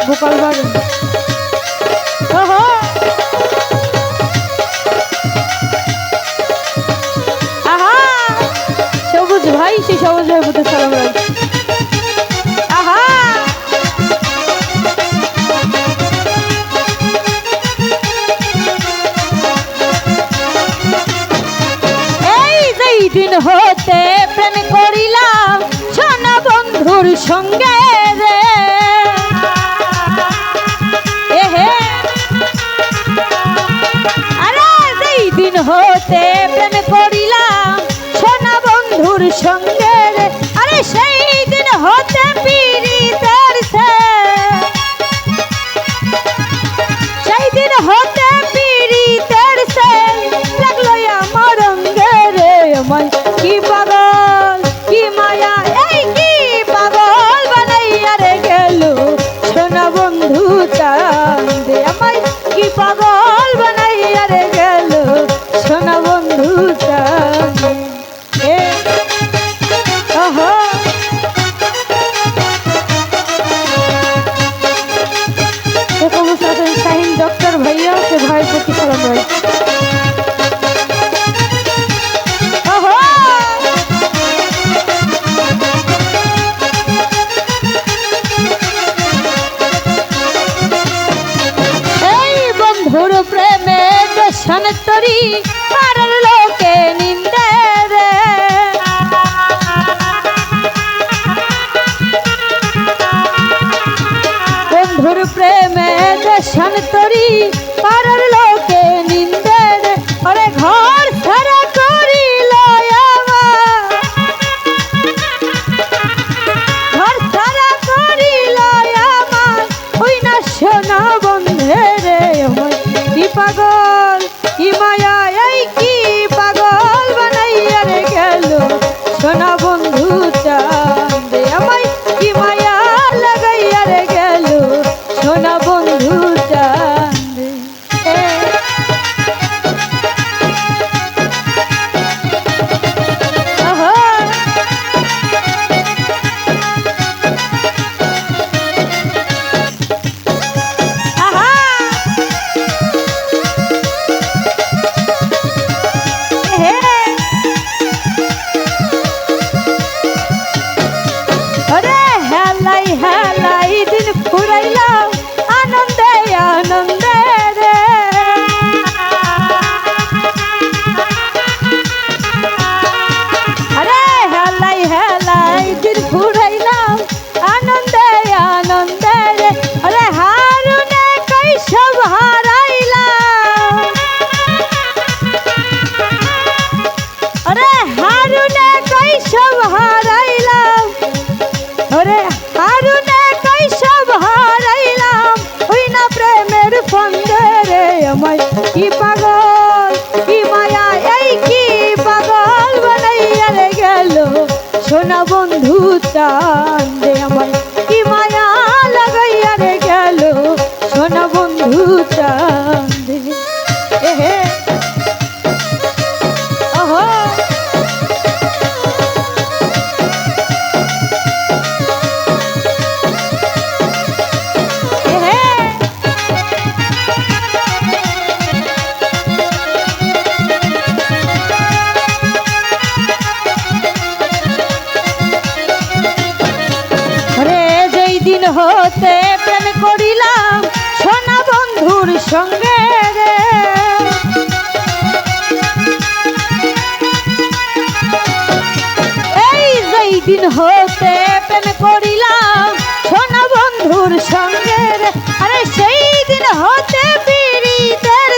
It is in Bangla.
ভোকাল বাড়ে। আহা সবুজ ভাই, সেই সবুজ ভাই বুঝতে সালাম রাখি। আহা এই যেই দিন হতে প্রেম করিলাম সোনা বন্ধুর সঙ্গে রে, আরে যেই দিন হতে প্রেম করিলাম সোনা বন্ধুর সঙ্গে রে, আরে সেই দিন হতে পীড়িতের সেই দিন হতে পীড়িতের লাগলো আমার অঙ্গে রে। আমায় কি পাগল কি মায়া এই কি পাগল বানাইয়া রে গেল সোনা বন্ধু চাঁদে, আমায় কি পাগল বানাইয়া রে গেল সোনা বন্ধু চাঁদে। ওহো শাহিন ডক্টর ভাইয়া সে ভাইয়ের প্রতি সালাম ভাই। এই বন্ধুর প্রেমে দেশান তরি পাড়ার লোকে নিন্দে রে, বন্ধুর প্রেমে দেশান তরি পাড়ার লোকে নিন্দে রে, আরে ঘর ছাড়া করিল আমার, ঘর ছাড়া করিল আমার ওই না সোনা বন্ধে রে। আমায় কি পাগল কি মায়া এই কি পাগল বানাইয়া রে গেল সোনা বন্ধু চাঁদে, আমায় কি মায়া লাগাইয়া রে গেল সোনা বন্ধু চাঁদে। আরে হেলাই হেলাই দিন ফুরাইলাম আনন্দে আনন্দে রে, আরে হেলাই হেলাই দিন ফুরাইলাম আনন্দে আনন্দে রে, আরে হারুনে কৈশব হারাইলাম, আরে হারুনে কৈশব হারাইলাম, ওরে হারুনে কৈশব হারাইলাম ওই না প্রেমের ফন্দে রে। আমায় কি পাগল কি মায়া এই কি পাগল বানাইয়া রে গেল সোনা বন্ধু চাঁদে, আমায় কি মায়া লাগাইয়া রে গেল সোনা বন্ধু চাঁদে। এহে ওহো হতে প্রেম করিলাম সোনা বন্ধুর সঙ্গে রে, এই যেই দিন হতে প্রেম করিলাম সোনা বন্ধুর সঙ্গে রে, আরে সেই দিন হতে পীড়িতের